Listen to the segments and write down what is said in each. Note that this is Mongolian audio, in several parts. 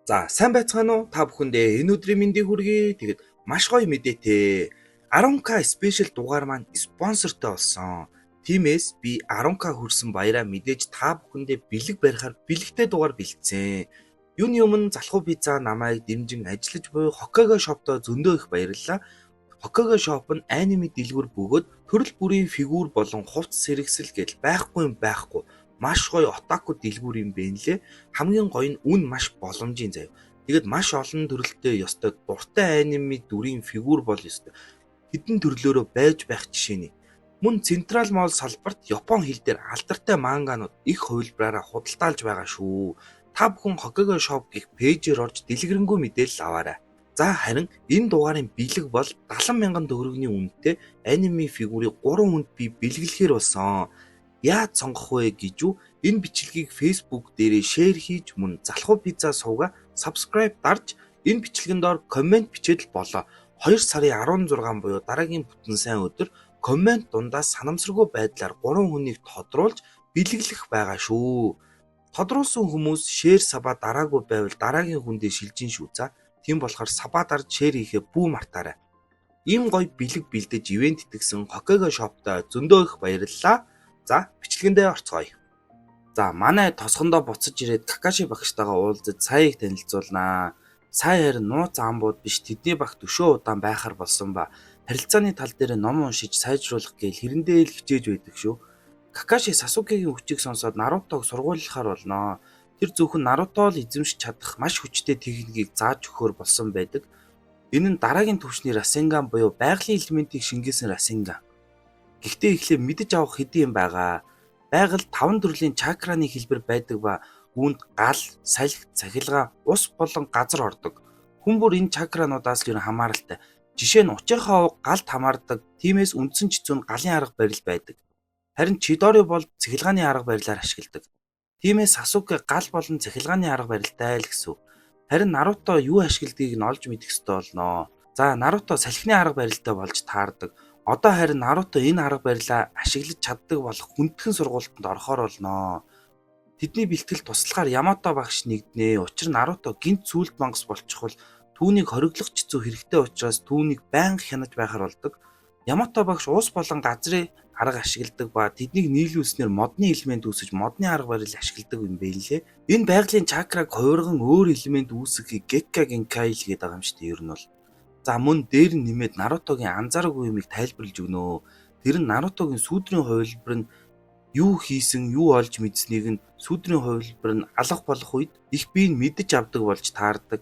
За сайн байцгаана уу? Та бүхэндээ энэ өдрийн мэндийг хүргэе. Тэгэд маш гоё мэдээтэй 10k спешиал дугаар маань спонсортой болсон. Тиймээс би 10k хүрсэн баяраа мэдээж та бүхэндээ бэлэг барихаар бэлэгтэй дугаар бэлдсэн. Юуны өмнө залхуу пицца намайг дэмжин ажиллаж буй Hokkaido shop-то зөндөө их баярлалаа. Hokkaido shop нь аниме дэлгүүр бөгөөд төрөл бүрийн фигур болон хувцас хэрэгсэл гэл байхгүй маш гоё отаку дэлгүүр юм бэ нэлээ. Хамгийн гоё нь үн маш боломжийн заяа. Тэгээд маш олон төрөлтэй ёстой дуртай аниме дүрийн фигур бол ёстой. Хэдэн төрлөөрөө байж байх жишээ нь. Мөн Централ Молл салбарт Япон хэл дээр алдартай манганууд их хувилбараараа худалдаалж байгаа шүү. Та бүхэн Hokkaido shop гэх пэйжээр орж дэлгэрэнгүй мэдээлэл аваарай. За харин энэ дугаарын бэлэг бол 70,000 төгрөгийн үнэтэй аниме фигурыг 3 хүнд би бэлгэлэхээр болсон. Яаж сонгох вэ гэж үү? Энэ бичлэгийг Facebook дээрээ шеэр хийж мөн залхуу пицца сувга subscribe дарж энэ бичлэгэн доор комент бичээд л болоо. 2 сарын 16 буюу дараагийн бүтэн сайн өдөр комент дундаа санамсаргүй байдлаар 3 хүнийг тодруулж бэлэглэх байгаа шүү. Тодруулсан хүмүүс шеэр сабаа дараагүй байвал дараагийн хүндээ шилжин шүү. За тийм болохоор сабаа дарж шеэр хийхээ бүү мартаарай. Ийм гоё бэлэг бэлдэж ивент итгэсэн Hokkaido shop-та зөндөө их баярлалаа. За бичлэгэндээ орцгоё. За манай тосгондоо буцаж ирээд Какаши багштайгаа уулзаж сая их танилцуулнаа. Сая харин нууц амбууд биш тэдний багт өшөө удаан байхаар болсон ба харилцааны тал дээр ном уншиж сайжруулах гээл хэрэндээ л хичээж байдаг шүү. Какаши Сасукегийн хүчийг сонсоод Нарутог сургуулийнхаар болноо. Тэр зөвхөн Наруто л эзэмшиж чадах маш хүчтэй техникийг зааж өгөхөөр болсон байдаг. Энэ нь дараагийн түвшний Расенган буюу байгалийн элементийг шингээсэн Расенган. Гэхдээ эхлээ мэдэж авах хэдий юм байгаа. Байгаль 5 төрлийн чакраны хэлбэр байдаг ба үүнд гал, салхи, цахилгаан, ус болон газар ордог. Хүн бүр энэ чакрануудаас л хамааралтай. Жишээ нь учирхаа уг галд хамаардаг. Тиймээс үндсэн чицүү нь галын арга барил байдаг. Харин Чидори бол цахилгааны арга барилаар ашигладаг. Тиймээс Сасуке гал болон цахилгааны арга барилтай л гэсэн. Харин Наруто юу ашигладгийг нь олж мэдэх ёстой болноо. За Наруто салхины арга барилтай болж таардаг. Одоо харин Наруто энэ арга барилаа ашиглаж чаддаг болох хүндхэн сургуультанд орохоор болноо. Тэдний бэлтгэл туслахаар Ямато багш нэгднэ. Учир нь Наруто гинт сүлд мангас болчихвол түүнийг хориглох чицүү хэрэгтэй учраас түүнийг байнга хянаж байхаар болдог. Ямато багш ус болон газрын арга ашигладаг ба тэднийг нийлүүлснээр модны элемент үүсэж модны арга барил ашигладаг юм байлээ. Энэ байгалийн чакраг хувирган өөр элемент үүсгэхийг Gekka Genkai л гэдэг байгаа юм шүү дээ. Ер нь бол. За мөн дээр нь нэмээд Нарутогийн анзаараагүй юмыг тайлбарлаж өгнө. Тэр нь Нарутогийн сүүдрийн хувилбар нь юу хийсэн, юу олж мэдсэнийг нь сүүдрийн хувилбар нь алга болох үед их бие нь мэдэж авдаг болж таардаг.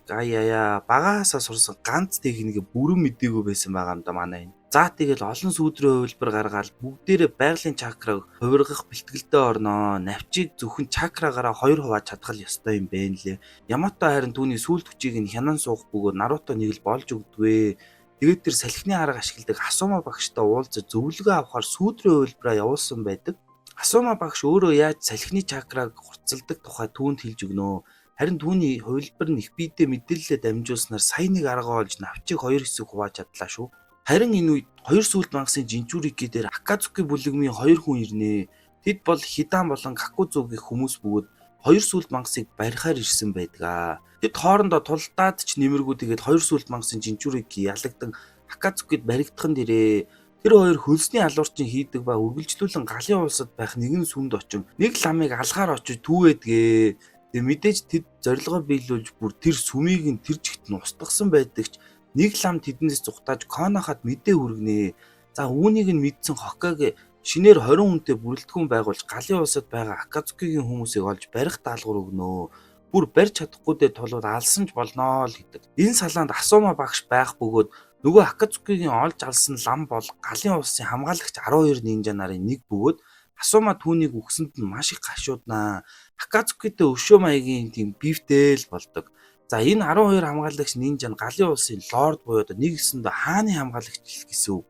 Багаасаа сурсан ганц техникийг бүрэн мэдээгүй байсан байгаа юм да манай энэ. За тэгэл олон сүүдрийн хувилбар гаргаад бүгдээрээ байгалийн чакраг хувиргах бэлтгэлтэй орноо. Навчийг зөвхөн чакрагаараа 2 хувааж чадах ёстой юм бэ нэлээ. Ямато харин түүний сүүлд хүчийг нь хянан суух бөгөөд Наруто нэг л болж өгдвэ. Тэгээд тэр салхины арга ашигладаг Асума багштай уулзаж зөвлөгөө авахар сүүдрийн хувилбараа явуулсан байдаг. Асума багш өөрөө яаж салхины чакраг хурцлдаг тухай түүнд хэлж өгнө. Харин түүний хувилбар нь их биедээ мэдээлэлээ дамжуулснаар сая нэг арга олж навчийг 2 хэсэг хувааж чадлаа шүү. Харин энэ үед 2 сүлд мангасын Жинчурики дээр Акацуки бүлэгмийн 2 хүн ирнэ. Тэд бол Хидан болон Какузу гэх хүмүүс бөгөөд 2 сүлд мангасыг барихаар ирсэн байдаг. Тэд хоорондоо тулдаад ч нэмэргүй тэгээд 2 сүлд мангасын Жинчурики ялагдан Акацукид баригдахын дээрээ тэр хоёр хөлсний алуурчин хийдэг ба үргэлжлүүлэн галын улсад байх нэгэн сүмд очин нэг ламыг алгаар очиж түүгээдгээ. Тэгээ мэдээж тэд зорилгоо биелүүлж бүр тэр сүмийг нь тэр жигт нь устгасан байдагч нэг лам тэднээс зүхтааж Конохад мэдээ хүргэнэ. За үүнийг нь мэдсэн Хоккаге шинээр 20 хүнтэй бүрэлдэхүүн байгуулж галын улсад байгаа Акацукигийн хүмүүсийг олж барих даалгавар өгнө. Бүр барьж чадахгүйдээ тулууд алсан ч болноо л гэдэг. Энэ салаанд Асума багш байх бөгөөд нөгөө Акацукигийн олж алсан лам бол галын улсын хамгаалагч 12 нинжа нарын нэг бөгөөд Асума түүнийг өгсөнд нь маш их гашууднаа. Акацукитэй өшөө маягийн тийм бифтэл болдог. За энэ 12 хамгаалагч нинжа нь галын улсын лорд буюу нэг гэсэндээ хааны хамгаалагч гэсэн үг.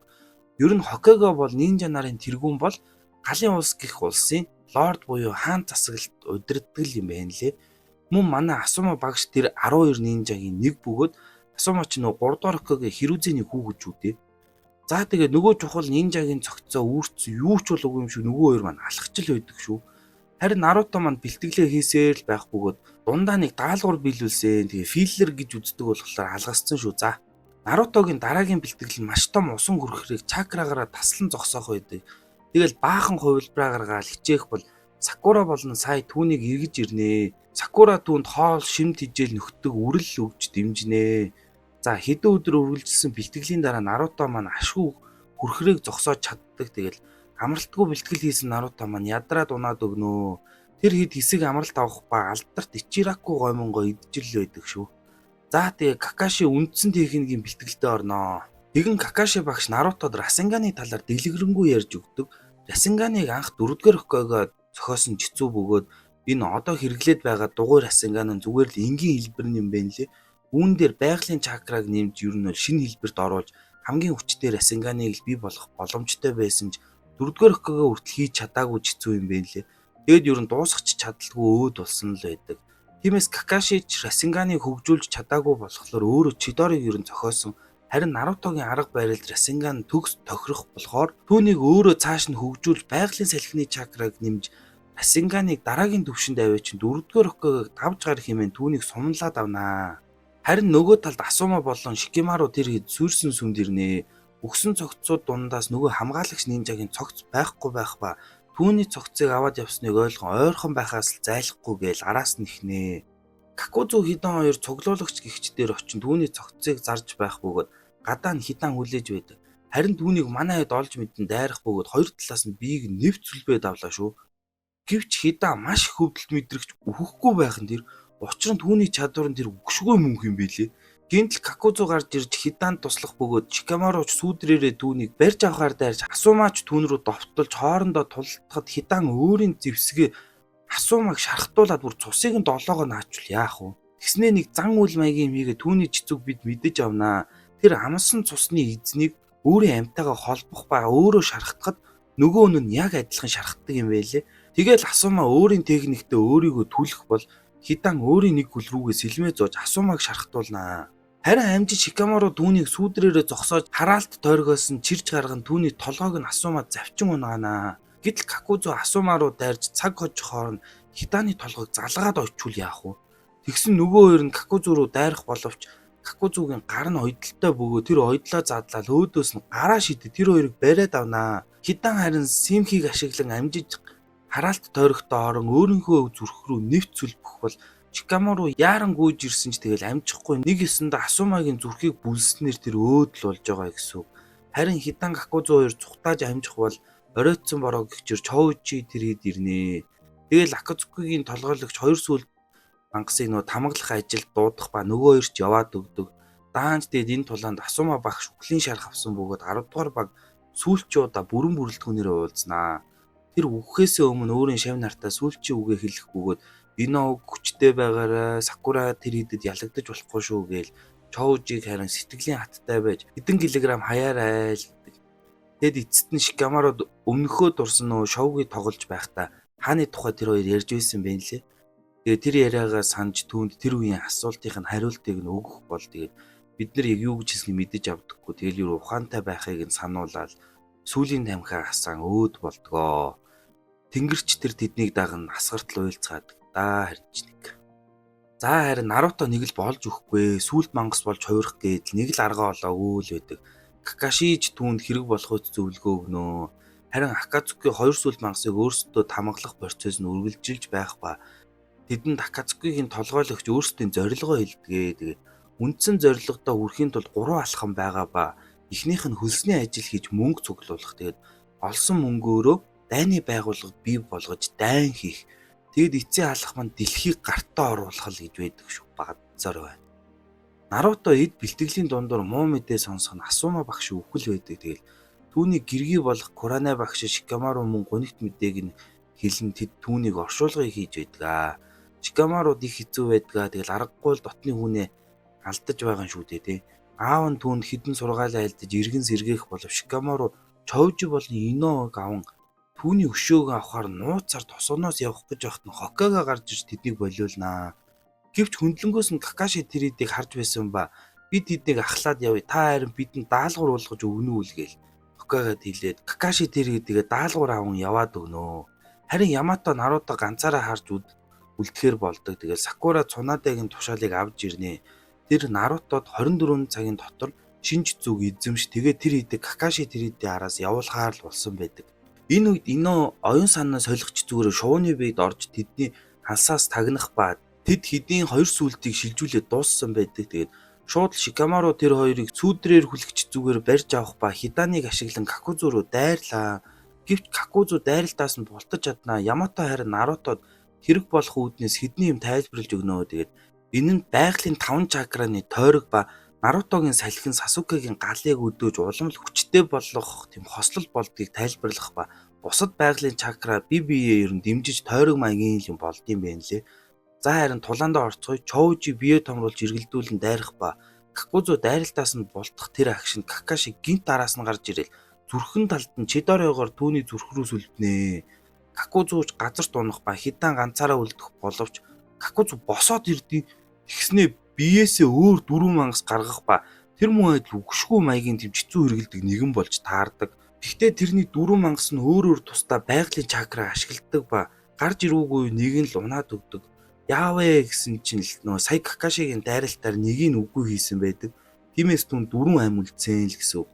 Ер нь Hokkaido бол нинжа нарын тэргүүн бол галын улс гэх улсын лорд буюу хаан засаглалт удирддаг юм байна лээ. Мөн манай Асума багш тэр 12 нинжагийн нэг бөгөөд Асума ч нөө 3 дугаар Hokkaido Хирузэний хүүгэж үдээ. За тэгээ нөгөө чухал нинжагийн цогцоо үүрцэн юу ч болоогүй юм шиг нөгөө хоёр маань алхач л байдаг шүү. Харин Наруто маань бэлтгэлээ хийсээр л байх бөгөөд дундаа нэг даалгавар биелүүлсэн. Тэгээ филлер гэж үздэг болохоор алгасцсан шүү. За. Нарутогийн дараагийн бэлтгэл нь маш том усан хүрхрийг чакрагаараа таслан зогсоох байдаг. Тэгэл баахан хувилбараа гаргаад хичээх бол Сакура болон сая түүнийг эргэж ирнэ. Сакура түүнд хоол шимт хижээл нөхдөг үрэл өгч дэмжинэ. За хэдэн өдөр үргэлжилсэн бэлтгэлийн дараа Наруто маань ашгүй хүрхрийг зогсоож чаддаг. Тэгэл амралтгүй бэлтгэл хийсэн Наруто маань ядраад унаад өгнө. Тэр хэд хэсэг амралт авах ба алдарт Ичираку гомонгоо идчихэл байдаг шүү. За тэгээ Какаши үндсэн техникийн бэлтгэлдээ орноо. Тэгэн Какаши багш Нарутод Расенганы талаар дэлгэрэнгүй ярьж өгдөг. Расенганыг анх 4-р Хоккайдо зохиосон жицүү бөгөөд энэ одоо хэрэглээд байгаа дугуй Расенган нь зүгээр л энгийн хэлбэр юм байна лээ. Үүн дээр байгалийн чакраг нэмж ер нь шинэ хэлбэрт оруулж хамгийн хүчтэй Расенганыг л бий болгох боломжтой байсан ч 4-р Хоккайдо хүртэл хийж чадаагүй жицүү юм байна лээ. Тэгэд ер нь дуусгач чадалгүй өөд болсон л байдаг. Тиймээс Какаши ч Расенганыг хөгжүүлж чадаагүй болохоор өөрөө Чидорыг ер нь зохиосон. Харин Нарутогийн арга барилд Расенган төгс тохирох болохоор түүнийг өөрөө цааш нь хөгжүүлж байгалийн салхины чакраг нэмж Расенганыг дараагийн төвшөнд аваач 4-р Хоккайдог давж гарах хэмээн түүнийг сумлаад авнаа. Харин нөгөө талд Асума болон Шикимару тэр хэд сүрсэн сүмд ирнэ. Өгсөн цогцсууд дундаас нөгөө хамгаалагч нинжагийн цогц байхгүй байх ба түүний цогцыг аваад явсныг ойрхон байхаас л зайлахгүй гээл араас нь ихнэ. Какузу хидан хоёр цуглуулагч гихч дээр очин түүний цогцыг зарж байх бөгөөд гадаа нь хидан хүлээж байдаг. Харин түүнийг манай хэд олж мэдэн дайрах бөгөөд хоёр талаас нь биеийг нэвт зүлбээ давлаа шүү. Гэвч хидан маш их хөвдөлт мэдрэгч үхэхгүй байх нь тэр учир нь түүний чадвар нь тэр үгшгүй мөнх юм билээ. Гинтл Какузу гарч ирж хидан туслах бөгөөд Шикамаруч сүүдрээрээ түүнийг барьж авахаар дайрч Асумач түүн рүү довтолж хоорондоо тултахад хидан өөрийн зэвсгээ Асумаг шархтуулаад бүр цусыг нь долоогоо наачвал яах вэ? Тэгснээ нэг зан үйл маягийн мигээ түүний жицүүг бид мэдэж авнаа. Тэр амсан цусны эзнийг өөрийн амьтаагаа холбох ба өөрөө шархтахад нөгөө нь яг адилхан шархдаг юм байлээ. Тэгэл Асума өөрийн техниктэй өөрийгөө түлэх бол хидан өөрийн нэг хөл рүүгээ сэлмээ зоож Асумаг шархтуулнаа. Харин амжиж Шикамару түүнийг сүүдрээрээ зогсоож хараалт тойргоос нь чирж гарган түүний толгойг нь Асумад завчин унгаанаа. Гэтэл Какузу Асума руу дайрж цаг хожих хооронд хиданы толгойг залгаад очивол яах вэ? Тэгсэн нөгөө хоёр нь Какузу руу дайрах боловч Какузугийн гар нь ойдлолтой бөгөөд тэр ойдлоо задлал өөдөөс нь гараа шидэ тэр хоёрыг бариад авнаа. Хидан харин симхийг ашиглан амжиж хараалт тойрогтой орон өөрийнхөө зүрх рүү нэвт зүлбэх бол Шикамару яаран гүйж ирсэн ч тэгэл амжихгүй нэг ёсондоо Асумагийн зүрхийг бүлснээр тэр өөдөл болж байгаа гэсэн. Харин хидан Какузу хоёр цухтааж амжих бол оройтсон бороо гихчээр Чоучи тэр хэд ирнэ. Тэгэл Акацукигийн толгойлогч хоёр сүүл мангасыг нөө тамаглах ажил дуудах ба нөгөө хоёр ч яваад өгдөг. Даанч тэгэд энэ тулаанд Асума багш үхлийн шарх авсан бөгөөд 10 дугаар баг сүүлчүүдаа бүрэн бүрэлдэхүүнээрээ уулзнаа. Тэр үхэхээс өмнө өөрийн шав нартаа сүүлчийн үгээ хэлэх бөгөөд энэ үг хүчтэй байгаарай, Сакура тэр хэдэд ялагдаж болохгүй шүү гээл Чоужиг харин сэтгэлийн хаттай байж хэдэн килограмм хаяарай л гэдэг. Тэгэд эцэст нь Шикамарууд өмнөхөө дурсан нөө шовгийг тоглож байхдаа хааны тухай тэр хоёр ярьж байсан байх лээ. Тэгээ тэр яриагаа санаж түүнд тэр үеийн асуултын хариултыг нь өгөх бол тэгээд бид нар яг юу гэж хэлснийг мэдэж авдаггүй. Тэгэл юу ухаантай байхыг нь сануулаад сүүлийн тамхиа хасаан өөд болдгоо. Тэнгэрч тэр тэднийг даган асгартал уйлцгаад да харж нэг. За харин Наруто нэг л болж өгөхгүй. Сүүлд мангас болж хувирах гээд нэг л арга олоогүй л байдаг. Какашич түүнд хэрэг болохоос зөвлөгөө өгнө. Харин Акацуки хоёр сүүл мангасыг өөрсдөө тамгалах процесс нь үргэлжилж байх ба тэдэнд Акацукигийн толгойлогч өөрсдийн зорилгоо хэлдэгэ. Тэгээд үндсэн зорилгодоо хүрэхийн тулд 3 алхам байгаа ба эхнийх нь хөлсний ажил хийж мөнгө цуглуулах. Тэгээд олсон мөнгөөрөө дайны байгууллага бий болгож дайн хийх. Тэгэд эцсийн алхам нь дэлхийг гартаа оруулах л гэж байдаг шүү. Багцаар байна. Наруто эд бэлтгэлийн дундуур муу мэдээ сонсох нь Асума багш үхэл байдаг. Тэгэл түүний гэргий болох Куране багш Шикамару мөн гонигт мэдээг нь хэлэн тэд түүнийг оршуулгыг хийж байдаг. Шикамарууд их хэцүү байдаг. Тэгэл аргагүй л дотны хүнээ алдаж байгаа шүү дээ. Аав нь түүнд хідэн сургаалаа альдаж иргэн сэргээх болов Шикамару Чоужи болон Иног аван түүний өшөөг авахар нууцаар тосгоноос явах гэж байхад нь Хоккайдо гарч ирж тэднийг болиулнаа. Гэвч хөндлөнгөөс нь Какаши тэрийдийг харж байсан ба бид тэднийг ахлаад явъя. Та харин бидэнд даалгавар болгож өгнө үү гээл Хоккайдод хэлээд Какаши тэрийдгээ даалгавар аван яваад өгнө. Харин Ямато Наруто ганцаараа харж үлдэхээр болдог. Тэгээд Сакура Цунадагийн тушаалыг авч ирнэ. Тэр Нарутод 24 цагийн дотор Шинжицүг эзэмш тэгээд тэр хэдийг Какаши тэрийдээ араас явуулахаар л болсон байдаг. Энэ үед Ино оюун санаа солигч зүгээр шувууны биед орж тэдний хансаас тагнах ба тэд хэдийн хоёр сүлтийг шилжүүлээд дууссан байдаг. Тэгээд шууд Шикамару тэр хоёрыг сүүдрээр хүлэгч зүгээр барьж авах ба Хиданыг ашиглан Какузу руу дайрлаа. Гэвч Какузу дайралтаас нь бултаж чаднаа. Ямато харин Нарутод хэрэг болох үүднээс хэдний юм тайлбарлаж өгнө. Тэгээд энэ нь байгалийн 5 чакраны тойрог ба Нарутогийн салхин Сасукегийн галыг өдөөж уламл хүчтэй болгох тийм хослол болдгийг тайлбарлах ба бусад байгалийн чакра бие биеэ ер нь дэмжиж тойрог маягийн юм болдгийм байх лээ. За харин тулаандаа орцгой Чоужи бие томруулж эргэлдүүлэн дайрах ба Какузу дайралтаас нь бултах тэр агшин Какаши гинт араас нь гарч ирэл зүрхэн талд нь Чидорёогоор түүний зүрх рүү сүлбнэ. Какузууч газар дунах ба Хидан ганцаараа үлдэх боловч Какузу босоод ирдیں۔ Тэгснээ биеэсээ өөр 4 мангас гаргах ба тэр мөн адил үгшгүй маягийн тэмцэцүү хэрэгэлдэг нэгэн болж таардаг. Гэхдээ тэрний 4 мангас нь өөр тусдаа байгалийн чакра ашигладаг ба гарч ирүүгүй нэг нь л унаад өгдөг. Яавэ гэсэн чинь л нөө сая Какашигийн дайралтаар нэгийг үгүй хийсэн байдаг. Тиймээс түн 4 амь үлдсэн л гэсэн үг.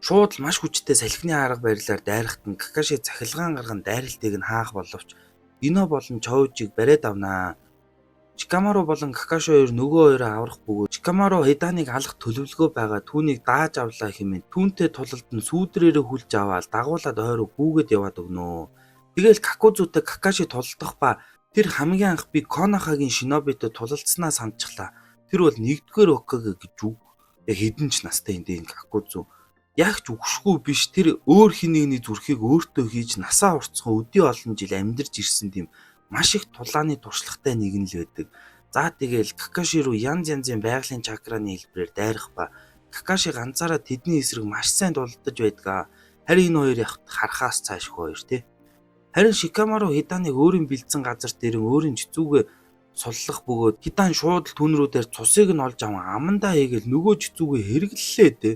Шууд л маш хүчтэй салхины арга барилаар дайрахт нь Какаши цахилгаан гарган дайралтыг нь хаах боловч Ино болон Чоужиг бариад авнаа. Шикамару болон Какаши хоёр нөгөө хоёроо аврах бөгөөд Шикамару Хиданыг алах төлөвлөгөө байгаа түүнийг дааж авлаа хэмээн түүнтэй тулалд нь сүүдрээрээ хүлж аваад дагуулад ойроо гүүгээд яваад өгнө. Тэгэл Какузутай Какаши тулдах ба тэр хамгийн анх би Конохагийн шинобитой тулалдсанаа санджглаа. Тэр бол 1-р Хокаге гэж үг. Яг хэдэн ч настай энэ Какузу. Ягч үгшгүй биш тэр өөр хин нэгний зүрхийг өөртөө хийж насаа уртцхан өдий олон жил амьдарч ирсэн тийм маш их тулааны туршлагатай нэг нь л байдаг. За тэгэл Какаши руу янз янзын байгалийн чакраны хэлбэрээр дайрах ба Какаши ганцаараа тэдний эсрэг маш сайн тулдаж байдаг. Харин энэ хоёр явахт харахаас цааш хоёр тий. Харин Шикамару Хиданыг өөрийн бэлдсэн газар дээр өөрийн жицүүгээ суллах бөгөөд Хидан шууд л түн рүү дээр цусыг нь олж аван амандаа хийгээл нөгөө жицүүгээ хэрэглэлээ дээ.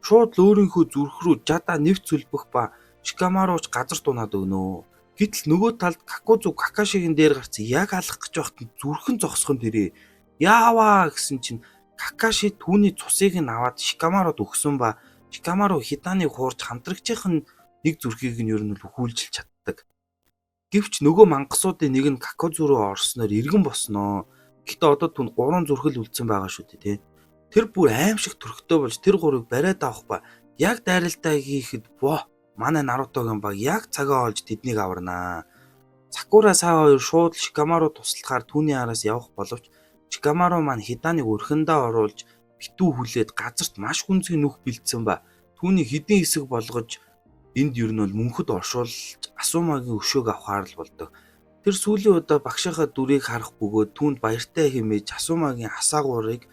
Шууд л өөрийнхөө зүрх рүү жада нэвт сүлбэх ба Шикамаруч газар дунаад өгнө. Гэтэл нөгөө талд Какузу Какашигийн дээр гарч яг алах гэж байхад зүрхэн зогсхон тэрэ. Яаваа гэсэн чинь Какаши түүний цусыг нь аваад Шикамарууд өгсөн ба Шикамару Хиданыг хуурж хамтрагчийнх нь нэг зүрхийг нь ер нь хүүлжилж чаддаг. Гэвч нөгөө мангасуудын нэг нь Какузу руу орсноор иргэн босноо. Гэхдээ одоо түн 3 зүрхэл үлдсэн байгаа шүү дээ тий. Тэр бүр аимшиг төрхтэй болж тэр гурыг бариад авах ба яг дайралтаа хийхэд манай Нарутогийн баг яг цагаа олж тэднийг аварнаа. Сакура саа хоёр шууд Шикамару туслахаар түүний араас явах боловч Шикамару маань Хиданыг өрхөндөө оруулж битүү хүлээд газарт маш хүнзгий нүх бэлдсэн ба түүний хэдийн хэсэг болгож энд ер нь бол мөнхөд оршуулж Асумагийн өшөөг авахаар л болдог. Тэр сүүлийн удаа багшийнхаа дүрийг харах бөгөөд түүнд баяртай хэмээж Асумагийн асаагуурыг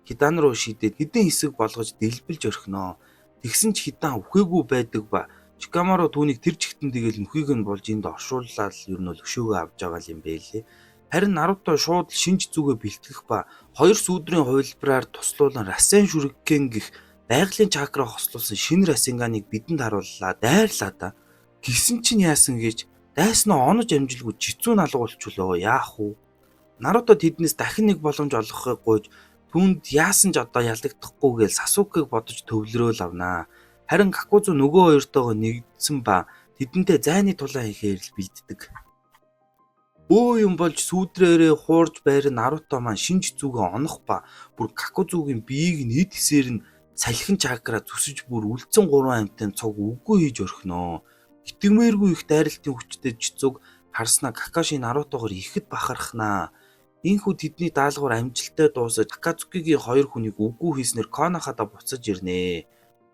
Хидан руу шийдээд хэдийн хэсэг болгож дэлбэлж орхиноо. Тэгсэн ч Хидан үхээгүй байдаг ба Шикамару түүнийг тэр чигтэн тэгэл нөхийг нь болж энд оршууллаад ер нь бол өшөөгөө авч байгаа юм байлээ. Харин Наруто шууд шинж зүгээ бэлтгэх ба хоёр сүүдрийн хувилбараар туслуулан Расен Шүрикэн гэх байгалийн чакра хослуулсан шинэ Расенганыг бидэнд харууллаа. Дайрлаа да. Гисэн чинь яасан гэж дайснаа онож амжилгүй жицүү налгуулчлоо. Яах вэ? Наруто тэднээс дахин нэг боломж олгохыг гуйж түүнд яасан ч одоо ялагдахгүй гээл Сасукег бодож төвлөрөөл авнаа. Харин Какузу нөгөө хоёртойгоо нэгдсэн ба тэдэнтэй зайны тулаан хийхээр л бэлддэг. Бөө юм болж сүүдрээрээ хуурж байран Наруто маань шинж зүгээ онох ба бүр Какузугийн биеийг нь эд хэсээр нь салхин чакра зүсэж бүр үлдсэн 3 амьтан цог үгүй хийж орхиноо. Итгэмээргүй их дайралтын хүчтэй жицүүг харснаа Какаши Нарутогоор ихэд бахархнаа. Ийхүү тэдний даалгавар амжилттай дуусаж Акацукигийн хоёр хүнийг үгүй хийснээр Конохада буцаж ирнэ.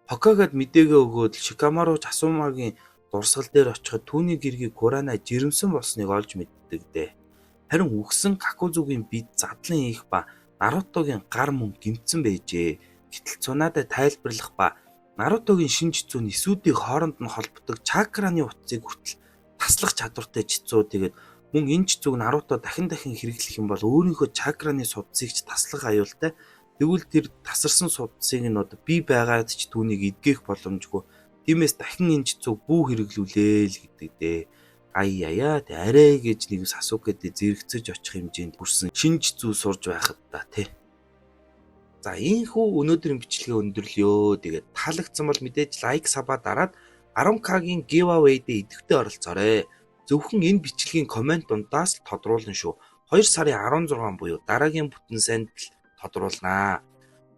Хокагад мэдээгээ өгөөд Шикамару Асумагийн дурсгал дээр очиход түүний гэргийг Курана жирэмсэн болсныг олж мэддэг дээ. Харин үхсэн Какузугийн бид задлан хийх ба Нарутогийн гар мөн гимтсэн байжээ. Гэтэл Цунада тайлбарлах ба Нарутогийн шинж зүүн эсүүдийн хооронд нь холбогддог чакраны утсыг хүртэл таслах чадвартай жицүү. Тэгээд мөн энэ жицүүг Наруто дахин хэрэглэх юм бол өөрийнхөө чакраны судсыг ч таслах аюултай. Тэгвэл тэр тасарсан судсыг нь одоо би байгаад ч түүнийг эдгэх боломжгүй. Тиймээс дахин энэ жицүүг бүү хэрэглүүлээ л гэдэг дээ. Аяя тэ арай гэж нэг Сасукэд зэрэгцэж очих хэмжээнд хүрсэн шинж зүй сурж байхад та тий. За ийхүү өнөөдрийн бичлэгээ өндөрлөё. Тэгээд таалагдсан бол мэдээж лайк сабаа дараад 10k-гийн giveaway-д идэвхтэй оролцоорой. Зөвхөн энэ бичлэгийн комент дундаас л тодруулна шүү. 2 сарын 16 буюу дараагийн бүтэн санд л тодруулнаа.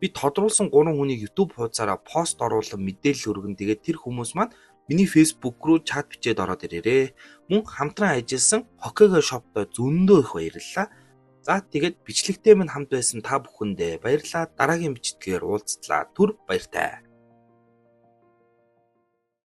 Би тодруулсан 3 хүнийг YouTube хуудасаараа пост оруулан мэдээлэл өргөн. Тэгээд тэр хүмүүс маань миний Facebook руу чат бичээд ороод ирээрээ. Мөн хамтран ажилласан Hokage shop-той зөндөө их баярлалаа. За тэгээд бичлэгтэй минь хамт байсан та бүхэндээ баярлалаа. Дараагийн бичлэгээр уулзтлаа. Түр баяртай.